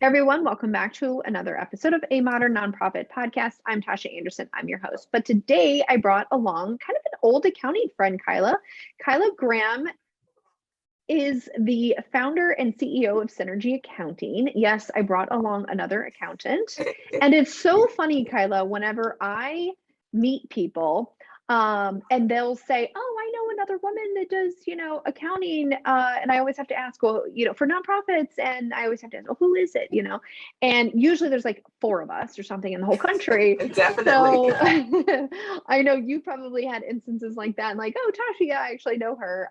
Everyone, welcome back to another episode of A Modern Nonprofit Podcast. I'm Tosha Anderson. I'm your host. But today I brought along kind of an old accounting friend, Chyla. Chyla Graham is the founder and CEO of CNRG Accounting. Yes, I brought along another accountant. And it's so funny, Chyla, whenever I meet people, and they'll say, "Oh, I know another woman that does, accounting." And I always have to ask, well, for nonprofits. And I always have to ask, well, who is it? And usually there's like four of us or something in the whole country. Definitely. So I know you probably had instances like that, and like, oh, Tasha, yeah, I actually know her.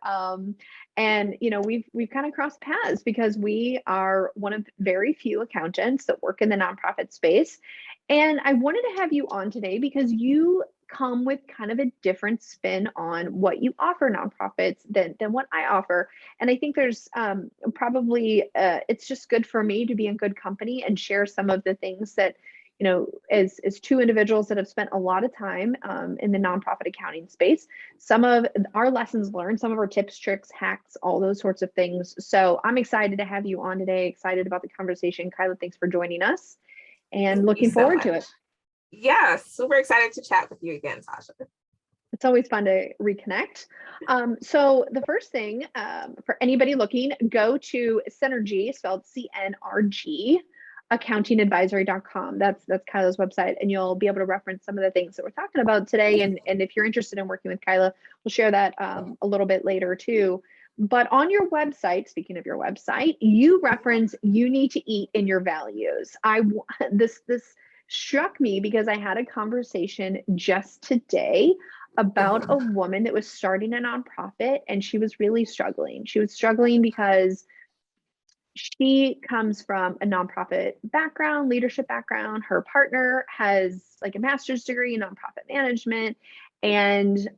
And we've kind of crossed paths because we are one of very few accountants that work in the nonprofit space. And I wanted to have you on today because you come with kind of a different spin on what you offer nonprofits than what I offer. And I think there's probably it's just good for me to be in good company and share some of the things that, as two individuals that have spent a lot of time in the nonprofit accounting space, some of our lessons learned, some of our tips, tricks, hacks, all those sorts of things. So I'm excited to have you on today, excited about the conversation. Chyla, thanks for joining us and looking forward to it. Yeah, super excited to chat with you again, Tasha. It's always fun to reconnect. So the first thing for anybody looking, go to CNRG, spelled CNRG, accountingadvisory.com. That's Chyla's website, and you'll be able to reference some of the things that we're talking about today. And if you're interested in working with Chyla, we'll share that a little bit later too. But on your website, speaking of your website, you reference you need to eat in your values. This struck me because I had a conversation just today about a woman that was starting a nonprofit, and she was really struggling. She was struggling because she comes from a nonprofit background, leadership background. Her partner has like a master's degree in nonprofit management, and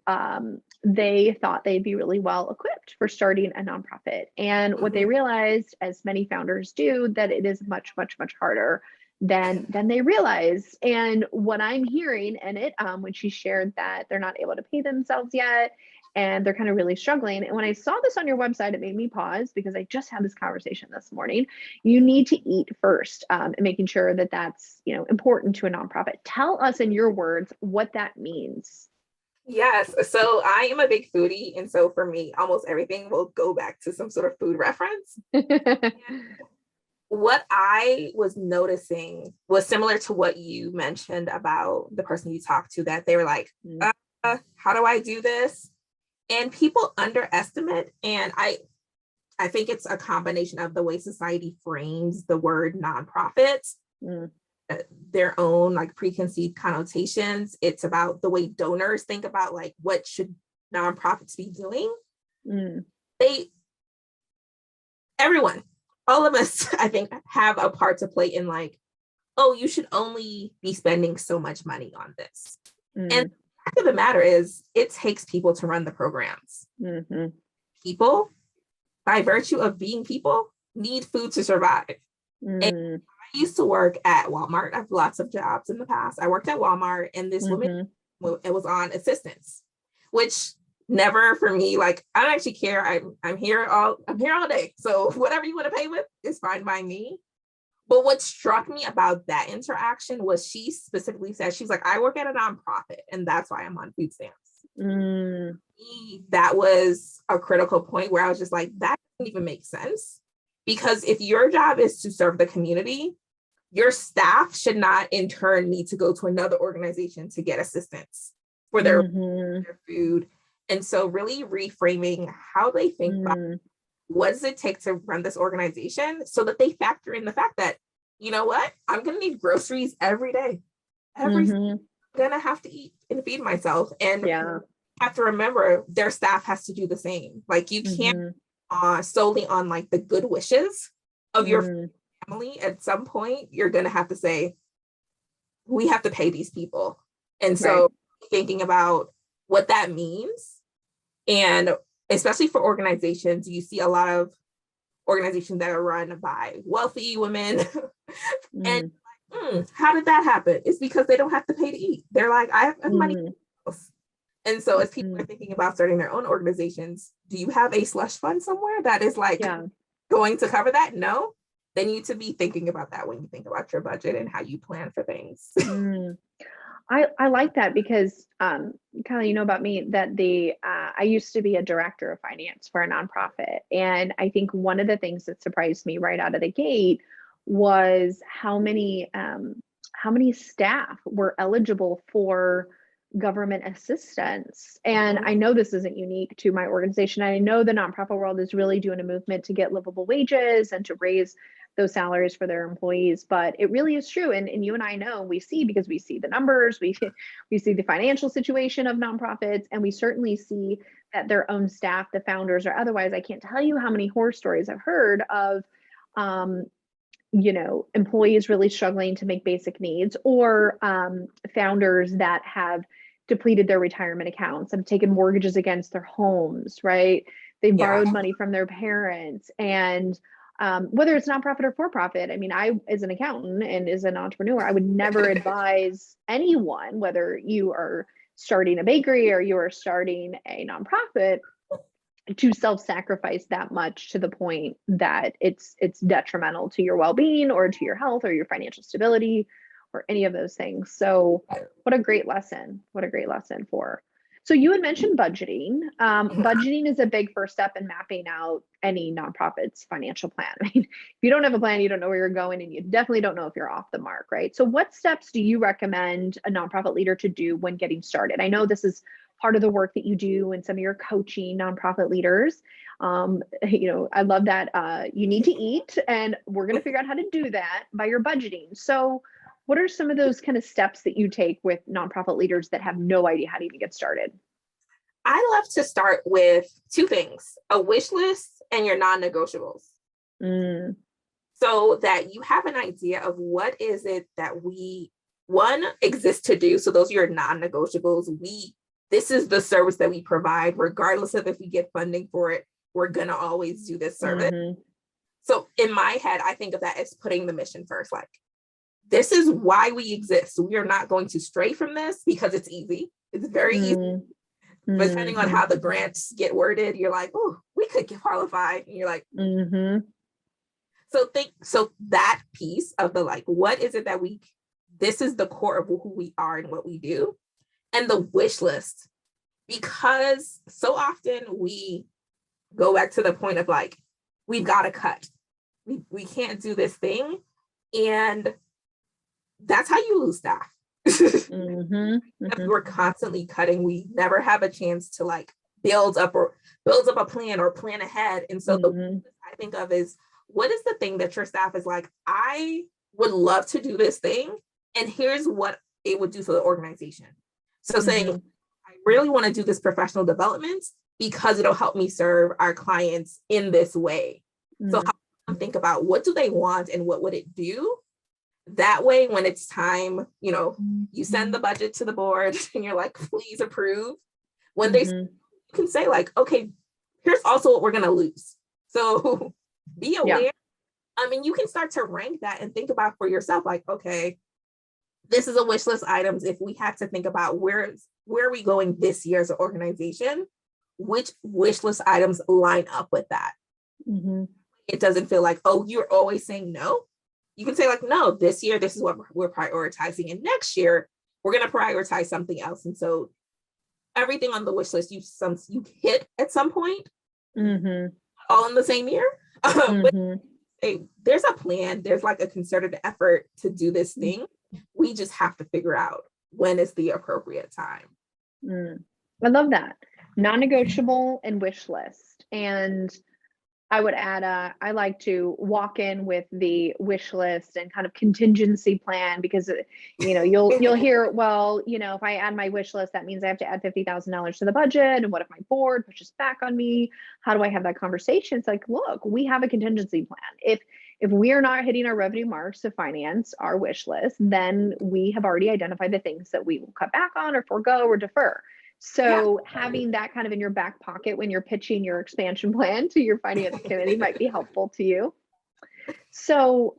they thought they'd be really well equipped for starting a nonprofit. And what they realized, as many founders do, that it is much, much, much harder than they realized. And what I'm hearing in it, when she shared that they're not able to pay themselves yet, and they're kind of really struggling. And when I saw this on your website, it made me pause because I just had this conversation this morning. You need to eat first, and making sure that that's important to a nonprofit. Tell us in your words what that means. Yes. So I am a big foodie. And so for me, almost everything will go back to some sort of food reference. What I was noticing was similar to what you mentioned about the person you talked to, that they were like, how do I do this? And people underestimate. And I think it's a combination of the way society frames the word nonprofits. Their own like preconceived connotations. It's about the way donors think about like what should nonprofits be doing. Everyone, all of us, I think, have a part to play in like, oh, you should only be spending so much money on this. And the fact of the matter is, it takes people to run the programs. People, by virtue of being people, need food to survive. And I used to work at Walmart. I have lots of jobs in the past. I worked at Walmart, and this woman, it was on assistance, which never for me, like, I don't actually care. I'm here all day. So whatever you want to pay with is fine by me. But what struck me about that interaction was she specifically said, she's like, I work at a nonprofit, and that's why I'm on food stamps. That was a critical point where I was just like, that doesn't even make sense. Because if your job is to serve the community, your staff should not in turn need to go to another organization to get assistance for their food. And so really reframing how they think about what does it take to run this organization, so that they factor in the fact that, you know what, I'm going to need groceries every day. I'm going to have to eat and feed myself. And have to remember their staff has to do the same. Like you can't solely on like the good wishes of your family. At some point, you're going to have to say, we have to pay these people. And so thinking about what that means, and especially for organizations, you see a lot of organizations that are run by wealthy women. And how did that happen? It's because they don't have to pay to eat. They're like, I have money. And so as people are thinking about starting their own organizations, do you have a slush fund somewhere that is like going to cover that? No. they need to be thinking about that when you think about your budget and how you plan for things. I like that because Kyla, you know about me that I used to be a director of finance for a nonprofit, and I think one of the things that surprised me right out of the gate was how many staff were eligible for government assistance. And I know this isn't unique to my organization. I know the nonprofit world is really doing a movement to get livable wages and to raise those salaries for their employees, but it really is true. And you and I know, we see, because we see the numbers, we see the financial situation of nonprofits, and we certainly see that their own staff, the founders or otherwise, I can't tell you how many horror stories I've heard of employees really struggling to make basic needs, or founders that have depleted their retirement accounts, have taken mortgages against their homes, right? They've borrowed money from their parents. And whether it's nonprofit or for profit, I mean, I, as an accountant and as an entrepreneur, I would never advise anyone, whether you are starting a bakery or you are starting a nonprofit, to self-sacrifice that much to the point that it's detrimental to your well-being or to your health or your financial stability or any of those things. So what a great lesson. What a great lesson for. So you had mentioned budgeting. Budgeting is a big first step in mapping out any nonprofit's financial plan. I mean, if you don't have a plan, you don't know where you're going, and you definitely don't know if you're off the mark, right? So what steps do you recommend a nonprofit leader to do when getting started? I know this is part of the work that you do and some of your coaching nonprofit leaders. I love that you need to eat, and we're going to figure out how to do that by your budgeting. So what are some of those kind of steps that you take with nonprofit leaders that have no idea how to even get started? I love to start with two things: a wish list and your non-negotiables. So that you have an idea of what is it that we, one, exist to do. So those are your non-negotiables. This is the service that we provide, regardless of if we get funding for it, we're going to always do this service. So in my head, I think of that as putting the mission first. Like, this is why we exist. We are not going to stray from this because it's easy. It's very easy. But depending on how the grants get worded, you're like, oh, we could qualify. And you're like, so that piece of the, like, what is it that this is the core of who we are and what we do. And the wish list, because so often we go back to the point of like, we've got to cut. We can't do this thing. And that's how you lose staff. We're constantly cutting. We never have a chance to like build up a plan or plan ahead. And so the I think of is, what is the thing that your staff is like, I would love to do this thing, and here's what it would do for the organization. So saying, I really want to do this professional development because it'll help me serve our clients in this way. So how do I think about what do they want and what would it do? That way, when it's time, you send the budget to the board and you're like, please approve. When they you can say like, okay, here's also what we're going to lose. So be aware. I mean, you can start to rank that and think about for yourself, like, okay, this is a wish list items. If we had to think about where are we going this year as an organization, which wish list items line up with that? It doesn't feel like, oh, you're always saying no. You can say like, no, this year, this is what we're prioritizing. And next year, we're going to prioritize something else. And so everything on the wish list, you hit at some point, all in the same year. But there's a plan. There's like a concerted effort to do this thing. We just have to figure out when is the appropriate time. I love that. Non-negotiable and wish list. And I would add, I like to walk in with the wish list and kind of contingency plan, because, you'll hear, well, if I add my wish list, that means I have to add $50,000 to the budget. And what if my board pushes back on me? How do I have that conversation? It's like, look, we have a contingency plan. If we are not hitting our revenue marks to finance our wish list, then we have already identified the things that we will cut back on or forego or defer. So having that kind of in your back pocket when you're pitching your expansion plan to your finance committee might be helpful to you. So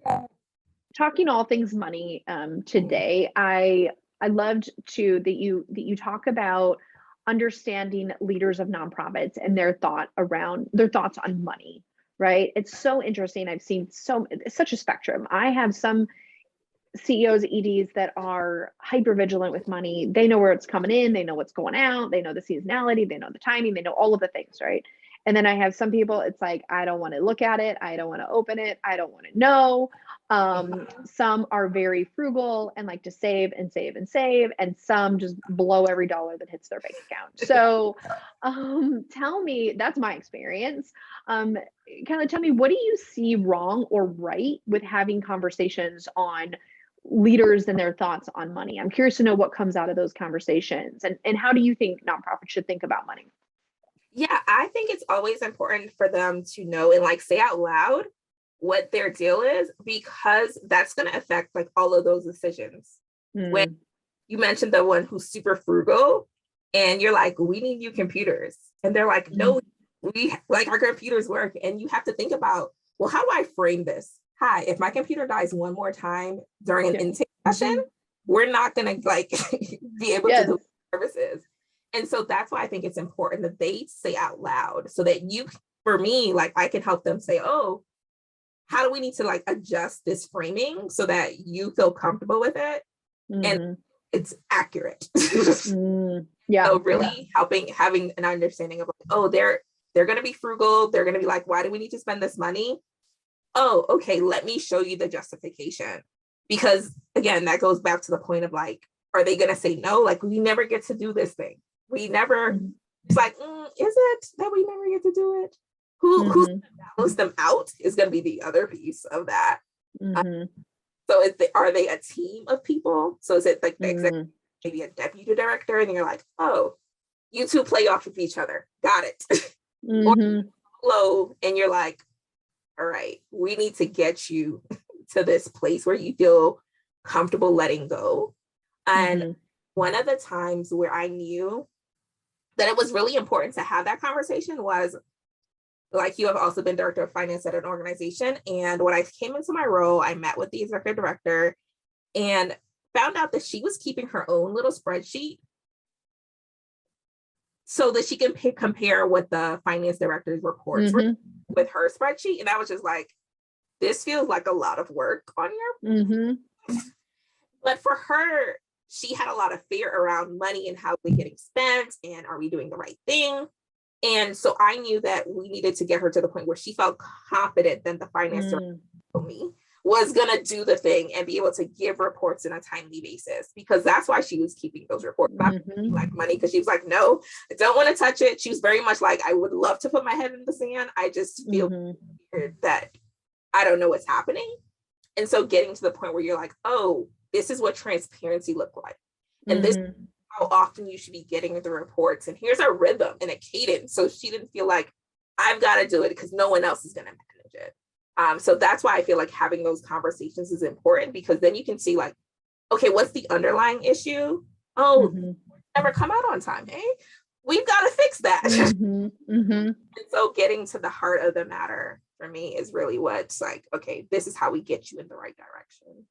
talking all things money today, I loved too that you talk about understanding leaders of nonprofits and their thoughts on money, right? It's so interesting. I've seen it's such a spectrum. I have some CEOs, EDs that are hyper vigilant with money. They know where it's coming in, they know what's going out, they know the seasonality, they know the timing, they know all of the things, right? And then I have some people, it's like, I don't want to look at it, I don't want to open it, I don't want to know. Some are very frugal and like to save and save and save, and some just blow every dollar that hits their bank account. So tell me, that's my experience. Kind of tell me, what do you see wrong or right with having conversations on leaders and their thoughts on money? I'm curious to know what comes out of those conversations, and how do you think nonprofits should think about money? Yeah, I think it's always important for them to know and like say out loud what their deal is, because that's going to affect like all of those decisions. When you mentioned the one who's super frugal and you're like, we need new computers. And they're like, no, we like our computers work. And you have to think about, well, how do I frame this? Hi, if my computer dies one more time during an intake session, we're not going to like be able to do services. And so that's why I think it's important that they say out loud, so that you, for me, like I can help them say, oh, how do we need to like adjust this framing so that you feel comfortable with it and it's accurate. Yeah. So really helping, having an understanding of like, oh, they're going to be frugal. They're going to be like, why do we need to spend this money? Oh, okay, let me show you the justification. Because again, that goes back to the point of like, are they going to say no? Like, we never get to do this thing. We never, it's like, is it that we never get to do it? Who's going to balance them out is going to be the other piece of that. So are they a team of people? So is it like the executive, maybe a deputy director, and you're like, oh, you two play off of each other. Got it. Or low, and you're like, all right, we need to get you to this place where you feel comfortable letting go. And one of the times where I knew that it was really important to have that conversation was, like, you have also been director of finance at an organization. And when I came into my role, I met with the executive director and found out that she was keeping her own little spreadsheet so that she can compare what the finance director's reports were with her spreadsheet. And I was just like, this feels like a lot of work on your. But for her, she had a lot of fear around money and how we're getting spent and are we doing the right thing. And so I knew that we needed to get her to the point where she felt confident that the finance director was going to do the thing and be able to give reports on a timely basis, because that's why she was keeping those reports. Not like money, because she was like, no, I don't want to touch it. She was very much like, I would love to put my head in the sand. I just feel that I don't know what's happening. And so getting to the point where you're like, oh, this is what transparency looked like. And this is how often you should be getting the reports. And here's a rhythm and a cadence. So she didn't feel like I've got to do it because no one else is going to manage it. So that's why I feel like having those conversations is important, because then you can see like, okay, what's the underlying issue? Oh, never come out on time. Hey, we've got to fix that. And so getting to the heart of the matter for me is really what's like, okay, this is how we get you in the right direction.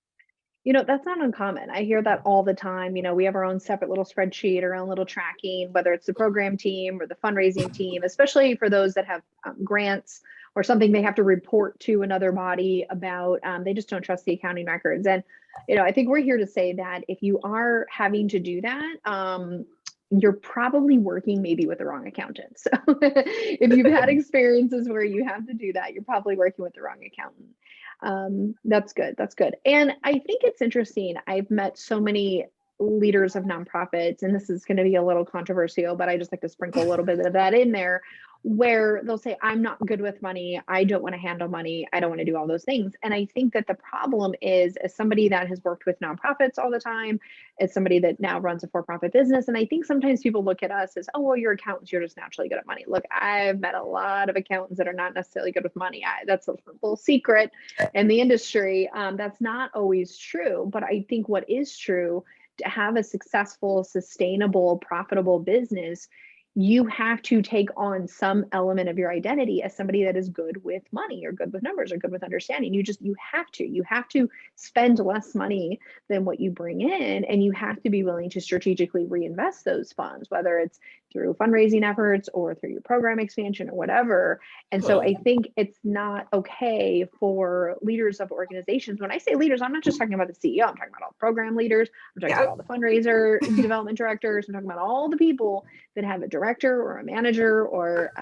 You know, that's not uncommon. I hear that all the time. You know, we have our own separate little spreadsheet, our own little tracking, whether it's the program team or the fundraising team, especially for those that have grants or something they have to report to another body about. They just don't trust the accounting records. And, you know, I think we're here to say that if you are having to do that, you're probably working maybe with the wrong accountant. So if you've had experiences where you have to do that, you're probably working with the wrong accountant. That's good. That's good. And I think it's interesting. I've met so many leaders of nonprofits, and this is going to be a little controversial, but I just like to sprinkle a little bit of that in there, where they'll say, I'm not good with money. I don't want to handle money. I don't want to do all those things. And I think that the problem is, as somebody that has worked with nonprofits all the time, as somebody that now runs a for-profit business, and I think sometimes people look at us as, oh, well, you're accountants, you're just naturally good at money. Look, I've met a lot of accountants that are not necessarily good with money. That's a little secret in the industry. That's not always true, but I think what is true, to have a successful, sustainable, profitable business, you have to take on some element of your identity as somebody that is good with money or good with numbers or good with understanding. You have to spend less money than what you bring in, and you have to be willing to strategically reinvest those funds, whether it's through fundraising efforts or through your program expansion or whatever. And so I think it's not okay for leaders of organizations. When I say leaders, I'm not just talking about the CEO. I'm talking about all program leaders. I'm talking about all the fundraiser development directors. I'm talking about all the people that have a director or a manager or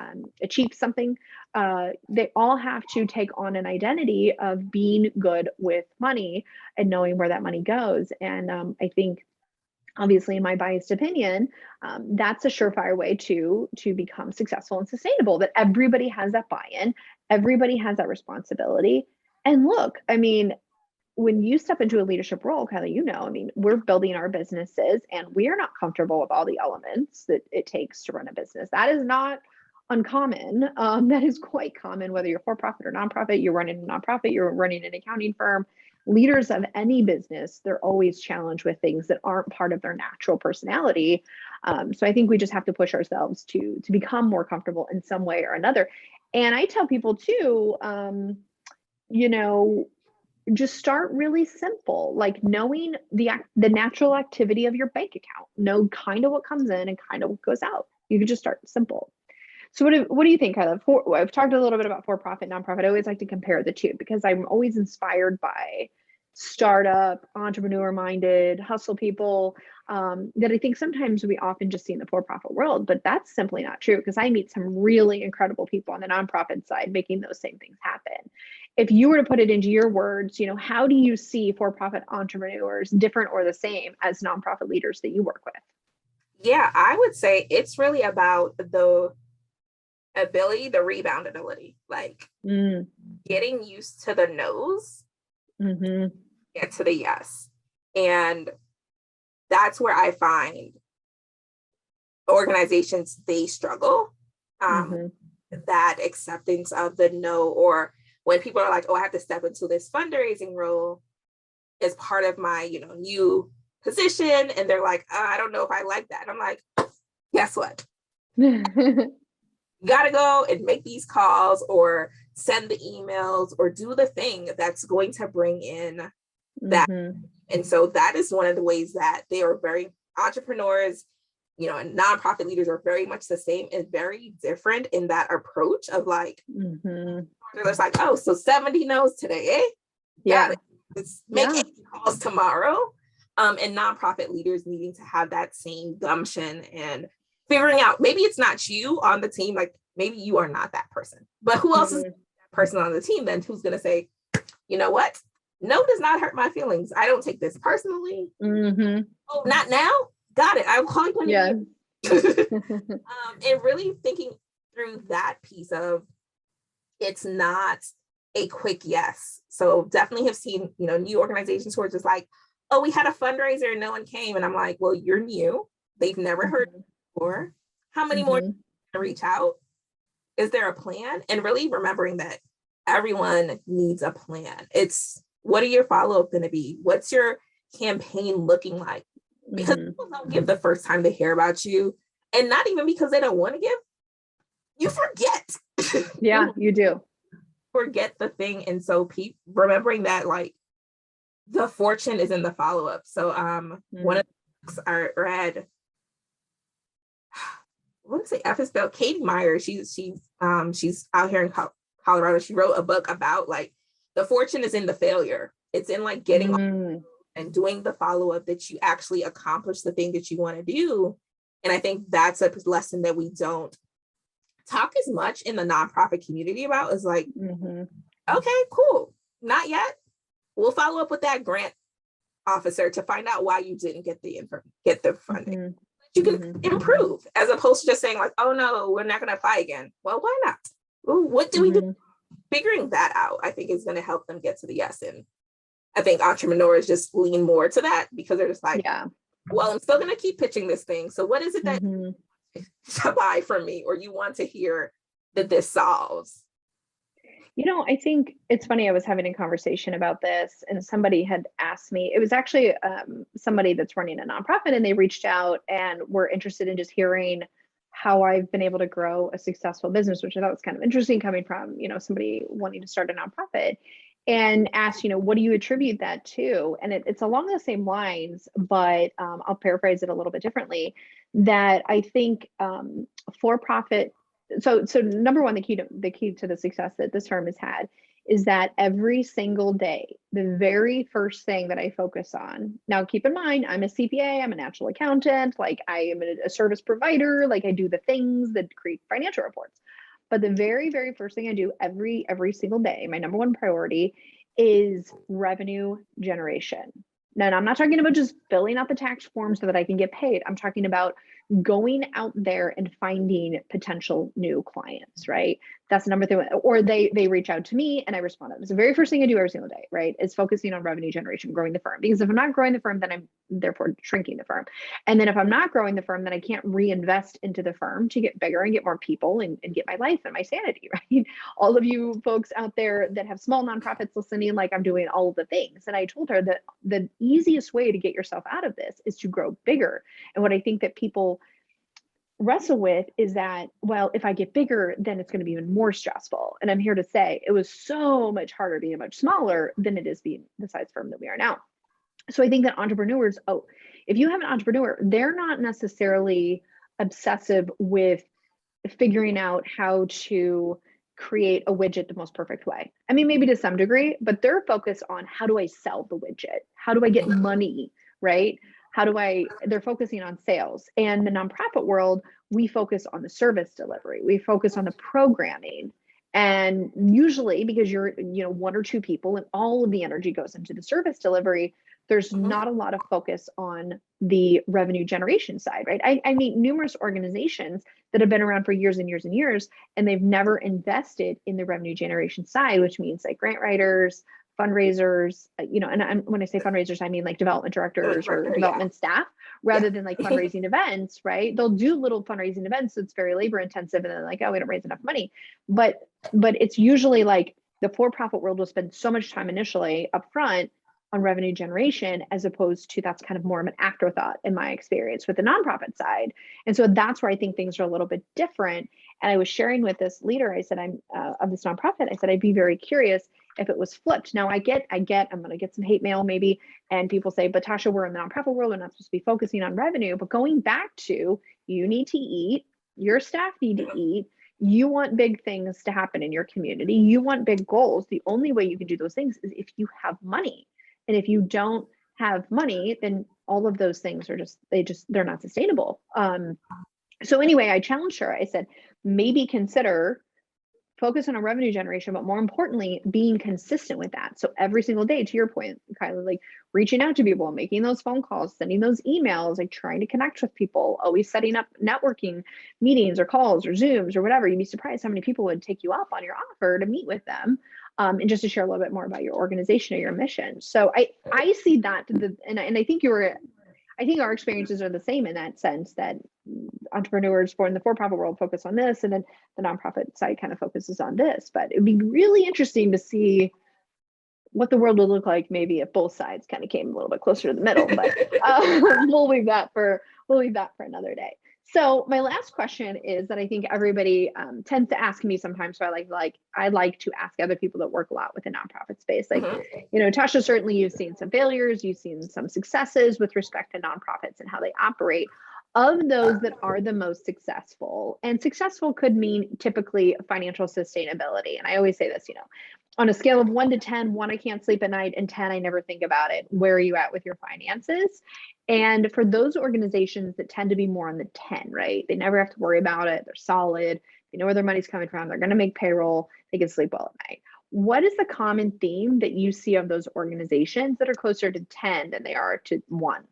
a chief something. They all have to take on an identity of being good with money and knowing where that money goes. And I think, obviously, in my biased opinion, that's a surefire way to become successful and sustainable, that everybody has that buy-in, everybody has that responsibility. And look, I mean, when you step into a leadership role, Kyla, I mean, we're building our businesses and we are not comfortable with all the elements that it takes to run a business. That is not uncommon. That is quite common, whether you're for-profit or nonprofit, you're running a nonprofit, you're running an accounting firm. Leaders of any business, they're always challenged with things that aren't part of their natural personality. So I think we just have to push ourselves to become more comfortable in some way or another. And I tell people too, just start really simple, like knowing the natural activity of your bank account, know kind of what comes in and kind of what goes out. You can just start simple. So what do you think, Kyla? I've talked a little bit about for-profit, nonprofit. I always like to compare the two because I'm always inspired by startup, entrepreneur-minded, hustle people that I think sometimes we often just see in the for-profit world, but that's simply not true because I meet some really incredible people on the nonprofit side making those same things happen. If you were to put it into your words, how do you see for-profit entrepreneurs different or the same as nonprofit leaders that you work with? Yeah, I would say it's really about the ability, the rebound ability, like getting used to the no's, get to the yes. And that's where I find organizations, they struggle, that acceptance of the no, or when people are like, oh, I have to step into this fundraising role as part of my, new position. And they're like, I don't know if I like that. And I'm like, guess what? Got to go and make these calls or send the emails or do the thing that's going to bring in that. And so that is one of the ways that they are very entrepreneurs, and nonprofit leaders are very much the same and very different in that approach of like, it's like, oh, so 70 no's today, eh? Yeah. Let's make 80 calls tomorrow. And nonprofit leaders needing to have that same gumption and figuring out, maybe it's not you on the team, like maybe you are not that person, but who else is that person on the team then who's going to say, you know what? No does not hurt my feelings. I don't take this personally. Oh, not now? Got it. I'll call you when you and really thinking through that piece of it's not a quick yes. So definitely have seen, new organizations who are just like, oh, we had a fundraiser and no one came. And I'm like, well, you're new. They've never heard before. How many more reach out? Is there a plan? And really remembering that everyone needs a plan. It's, what are your follow-up going to be? What's your campaign looking like? Because people don't give the first time they hear about you, and not even because they don't want to give, you forget. Yeah, you do. Forget the thing. And so remembering that like the fortune is in the follow-up. So one of the books I read, I want to say F is spelled, Katie Meyer, she's out here in Colorado. She wrote a book about like the fortune is in the failure. It's in like getting on and doing the follow-up that you actually accomplish the thing that you want to do. And I think that's a lesson that we don't talk as much in the nonprofit community about, is like, okay, cool. Not yet. We'll follow up with that grant officer to find out why you didn't get the funding. You can improve, as opposed to just saying like, oh no, we're not going to apply again. Well, why not? Well, what do we do? Figuring that out, I think, is going to help them get to the yes. And I think entrepreneurs just lean more to that because they're just like, well, I'm still going to keep pitching this thing. So what is it that you buy from me, or you want to hear that this solves? I think it's funny. I was having a conversation about this and somebody had asked me, it was actually somebody that's running a nonprofit, and they reached out and were interested in just hearing how I've been able to grow a successful business, which I thought was kind of interesting coming from, somebody wanting to start a nonprofit. and asked, what do you attribute that to? And it's along the same lines, but I'll paraphrase it a little bit differently, that I think for-profit, so number one, the key to the success that this firm has had is that every single day, the very first thing that I focus on, now keep in mind, I'm a CPA, I'm a natural accountant, like I am a service provider, like I do the things that create financial reports. But the very, very first thing I do every single day, my number one priority is revenue generation. Now, I'm not talking about just filling out the tax form so that I can get paid. I'm talking about going out there and finding potential new clients, right? That's the number three. Or they reach out to me and I respond to them. It's the very first thing I do every single day, right? Is focusing on revenue generation, growing the firm. Because if I'm not growing the firm, then I'm therefore shrinking the firm. And then if I'm not growing the firm, then I can't reinvest into the firm to get bigger and get more people and get my life and my sanity, right? All of you folks out there that have small nonprofits listening, like I'm doing all of the things. And I told her that the easiest way to get yourself out of this is to grow bigger. And what I think that people wrestle with is that, well, if I get bigger, then it's going to be even more stressful. And I'm here to say it was so much harder being much smaller than it is being the size firm that we are now. So I think that entrepreneurs, if you have an entrepreneur, they're not necessarily obsessive with figuring out how to create a widget the most perfect way. I mean, maybe to some degree, but they're focused on how do I sell the widget? How do I get money, right? They're focusing on sales. And the nonprofit world, we focus on the service delivery. We focus on the programming. And usually because you're, one or two people and all of the energy goes into the service delivery, there's not a lot of focus on the revenue generation side, right? I meet numerous organizations that have been around for years and years and years, and they've never invested in the revenue generation side, which means like grant writers, fundraisers, when I say fundraisers, I mean like development directors or development staff, rather than like fundraising events, right? They'll do little fundraising events that's very labor intensive, and then like, we don't raise enough money. But it's usually like the for-profit world will spend so much time initially upfront on revenue generation, as opposed to that's kind of more of an afterthought in my experience with the nonprofit side. And so that's where I think things are a little bit different. And I was sharing with this leader, I said, I'm of this nonprofit, I said, I'd be very curious if it was flipped. Now I'm going to get some hate mail maybe. And people say, but Tosha, we're in the nonprofit world. We're not supposed to be focusing on revenue, but going back to, you need to eat, your staff need to eat. You want big things to happen in your community. You want big goals. The only way you can do those things is if you have money. And if you don't have money, then all of those things are they're not sustainable. So anyway, I challenged her. I said, maybe consider focusing on revenue generation, but more importantly, being consistent with that. So every single day, to your point, Chyla, like reaching out to people, making those phone calls, sending those emails, like trying to connect with people, always setting up networking meetings or calls or Zooms or whatever. You'd be surprised how many people would take you up on your offer to meet with them. And just to share a little bit more about your organization or your mission. So I see that, and I think I think our experiences are the same in that sense, that entrepreneurs in the for-profit world focus on this, and then the nonprofit side kind of focuses on this. But it'd be really interesting to see what the world would look like maybe if both sides kind of came a little bit closer to the middle. But we'll leave that for another day. So my last question is that I think everybody tends to ask me sometimes. So I like to ask other people that work a lot with the nonprofit space. Like, Tosha, certainly you've seen some failures, you've seen some successes with respect to nonprofits and how they operate. Of those that are the most successful, and successful could mean typically financial sustainability. And I always say this, on a scale of 1 to 10, 1, I can't sleep at night, and 10, I never think about it. Where are you at with your finances? And for those organizations that tend to be more on the 10, right? They never have to worry about it. They're solid. They know where their money's coming from. They're going to make payroll. They can sleep well at night. What is the common theme that you see of those organizations that are closer to 10 than they are to 1?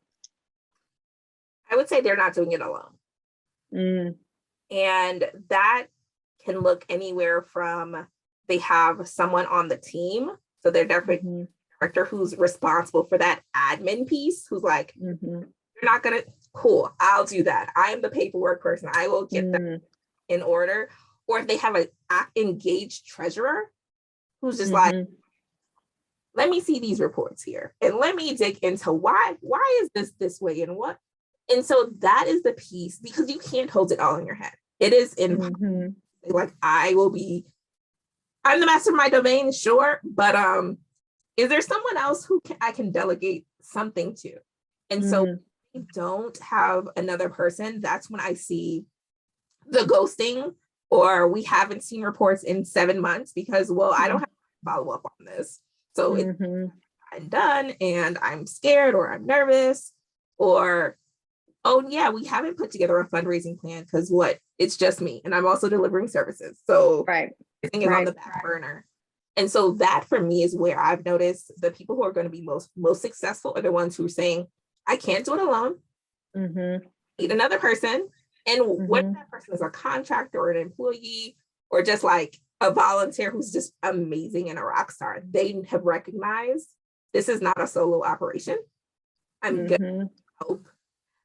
I would say they're not doing it alone. And that can look anywhere from they have someone on the team. So they're definitely director who's responsible for that admin piece, who's like, you're not going to, cool, I'll do that. I am the paperwork person. I will get that in order. Or if they have an engaged treasurer who's just like, let me see these reports here and let me dig into why is this way and what. And so that is the piece, because you can't hold it all in your head. It is in like, I will be I'm the master of my domain, sure, but is there someone else who I can delegate something to? And so if I don't have another person, that's when I see the ghosting, or we haven't seen reports in 7 months because, well, I don't have to follow up on this. So it's done and I'm scared or I'm nervous, or, oh yeah, we haven't put together a fundraising plan because what? It's just me and I'm also delivering services. So everything is on the back burner. And so that for me is where I've noticed the people who are going to be most successful are the ones who are saying, I can't do it alone. Need another person. And whether that person is a contractor or an employee or just like a volunteer who's just amazing and a rock star, they have recognized this is not a solo operation. I'm good. Hope.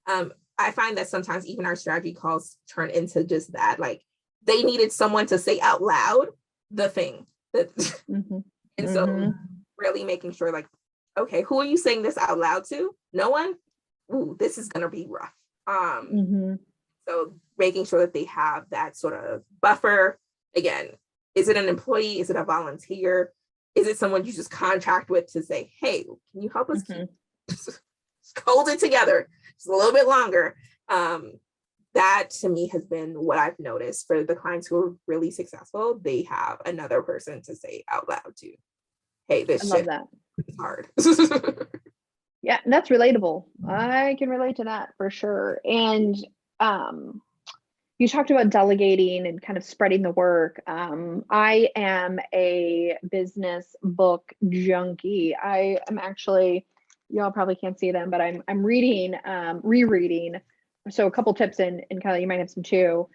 I find that sometimes even our strategy calls turn into just that. Like they needed someone to say out loud the thing. And so really making sure like, okay, who are you saying this out loud to? No one? Ooh, this is gonna be rough. So making sure that they have that sort of buffer. Again, is it an employee? Is it a volunteer? Is it someone you just contract with to say, hey, can you help us keep hold it together just a little bit longer? That to me has been what I've noticed for the clients who are really successful. They have another person to say out loud to, hey, this shit is hard. Yeah, that's relatable. I can relate to that for sure. And you talked about delegating and kind of spreading the work. I am a business book junkie. I am actually, y'all probably can't see them, but I'm reading, rereading. So a couple tips and Kyla, you might have some too.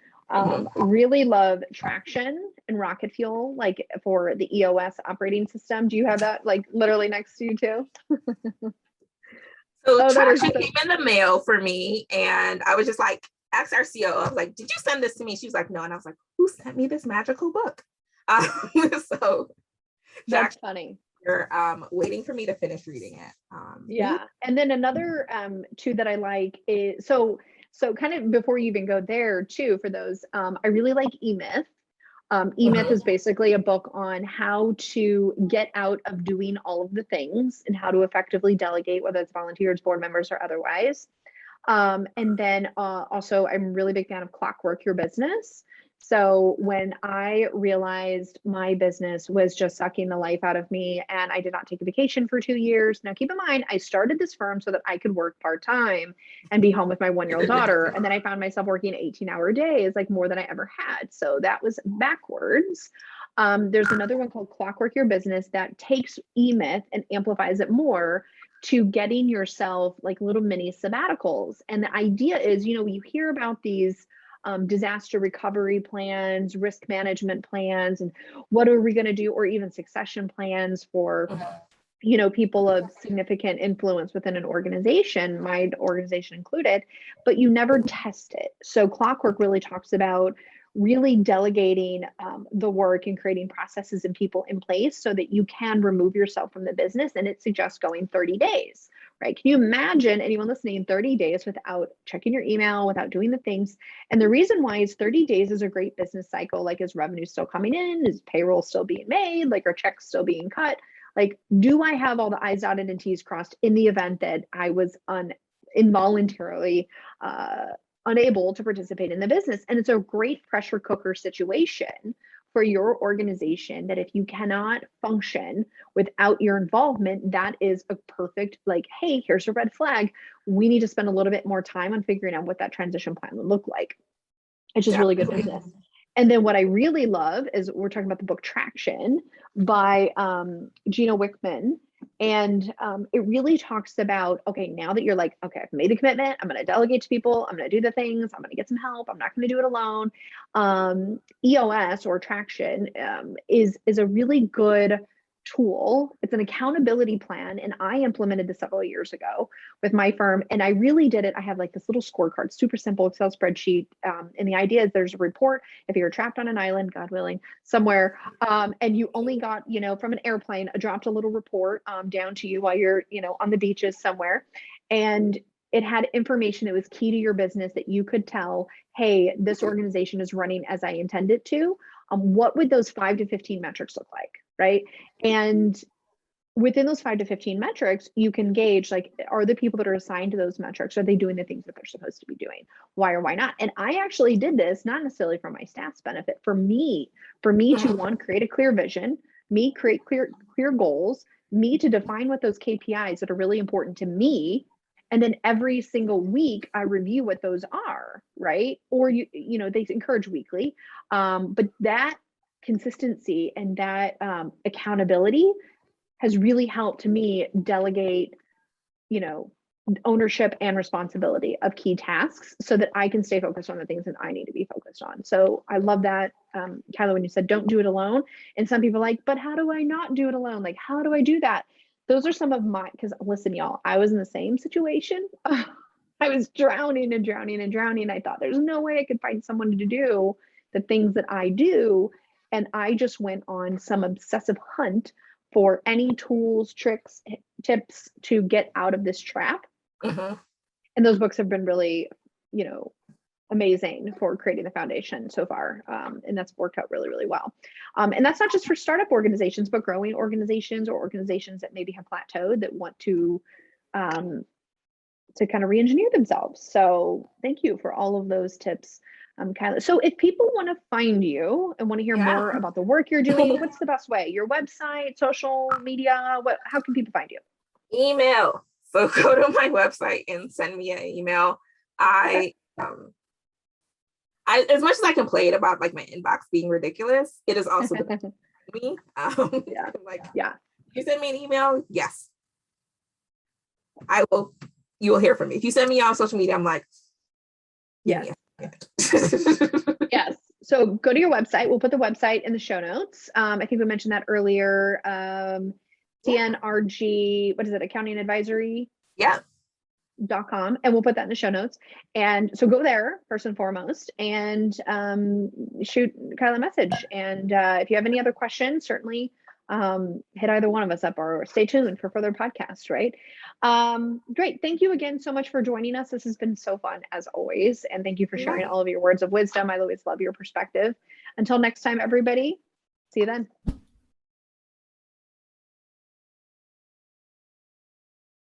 Really love Traction and Rocket Fuel, like for the EOS operating system. Do you have that like literally next to you too? So Traction came in the mail for me, and I was just like, asked our CEO, I was like, did you send this to me? She was like, no. And I was like, who sent me this magical book? So that's funny. You're waiting for me to finish reading it. Yeah. And then another two that I like is so kind of before you even go there too, for those, I really like E-Myth. E-Myth is basically a book on how to get out of doing all of the things and how to effectively delegate, whether it's volunteers, board members, or otherwise. And then also, I'm a really big fan of Clockwork Your Business. So when I realized my business was just sucking the life out of me and I did not take a vacation for 2 years. Now, keep in mind, I started this firm so that I could work part-time and be home with my 1-year-old daughter. And then I found myself working 18-hour days, like more than I ever had. So that was backwards. There's another one called Clockwork Your Business that takes E-Myth and amplifies it more to getting yourself like little mini sabbaticals. And the idea is, you know, you hear about these disaster recovery plans, risk management plans, and what are we going to do, or even succession plans for, you know, people of significant influence within an organization, my organization included, but you never test it. So Clockwork really talks about really delegating the work and creating processes and people in place so that you can remove yourself from the business. And it suggests going 30 days, right? Can you imagine anyone listening 30 days without checking your email, without doing the things? And the reason why is 30 days is a great business cycle. Like, is revenue still coming in? Is payroll still being made? Like, are checks still being cut? Like, do I have all the I's dotted and T's crossed in the event that I was involuntarily unable to participate in the business? And it's a great pressure cooker situation for your organization that if you cannot function without your involvement, that is a perfect, like, hey, here's a red flag. We need to spend a little bit more time on figuring out what that transition plan would look like. It's just really good business. And then what I really love is we're talking about the book Traction by Gino Wickman. And it really talks about, okay, now that you're like, okay, I've made the commitment, I'm going to delegate to people, I'm going to do the things, I'm going to get some help, I'm not going to do it alone. EOS or Traction is a really good tool. It's an accountability plan. And I implemented this several years ago with my firm. And I really did it. I have like this little scorecard, super simple Excel spreadsheet. And the idea is there's a report if you're trapped on an island, God willing, somewhere, and you only got, you know, from an airplane, dropped a little report down to you while you're, you know, on the beaches somewhere. And it had information that was key to your business that you could tell, hey, this organization is running as I intend it to. what would those 5 to 15 metrics look like, right? And within those 5 to 15 metrics, you can gauge, like, are the people that are assigned to those metrics, are they doing the things that they're supposed to be doing? Why or why not? And I actually did this, not necessarily for my staff's benefit, for me to, one, create a clear vision, me create clear goals, me to define what those KPIs that are really important to me. And then every single week I review what those are, right? Or you know, they encourage weekly. But that consistency and that accountability has really helped me delegate, you know, ownership and responsibility of key tasks so that I can stay focused on the things that I need to be focused on. So I love that, Chyla, when you said don't do it alone. And some people are like, but how do I not do it alone? Like, how do I do that? Those are some of my, because listen, y'all, I was in the same situation. I was drowning and drowning and drowning. I thought there's no way I could find someone to do the things that I do. And I just went on some obsessive hunt for any tools, tricks, tips to get out of this trap. And those books have been really, you know, amazing for creating the foundation so far. And that's worked out really, really well. And that's not just for startup organizations, but growing organizations or organizations that maybe have plateaued that want to kind of re-engineer themselves. So thank you for all of those tips, Chyla. So if people want to find you and want to hear more about the work you're doing, what's the best way? Your website, social media, how can people find you? Email. So go to my website and send me an email. I as much as I complain about like my inbox being ridiculous, it is also me. You send me an email, yes, I will. You will hear from me. If you send me on social media, I'm like, yes. Yes. So go to your website. We'll put the website in the show notes. I think we mentioned that earlier. CNRG, what is it? Accounting Advisory. .com, and we'll put that in the show notes. And so go there first and foremost and shoot Chyla a message. And if you have any other questions, certainly hit either one of us up or stay tuned for further podcasts, right? Great. Thank you again so much for joining us. This has been so fun as always. And thank you for sharing all of your words of wisdom. I always love your perspective. Until next time, everybody, see you then.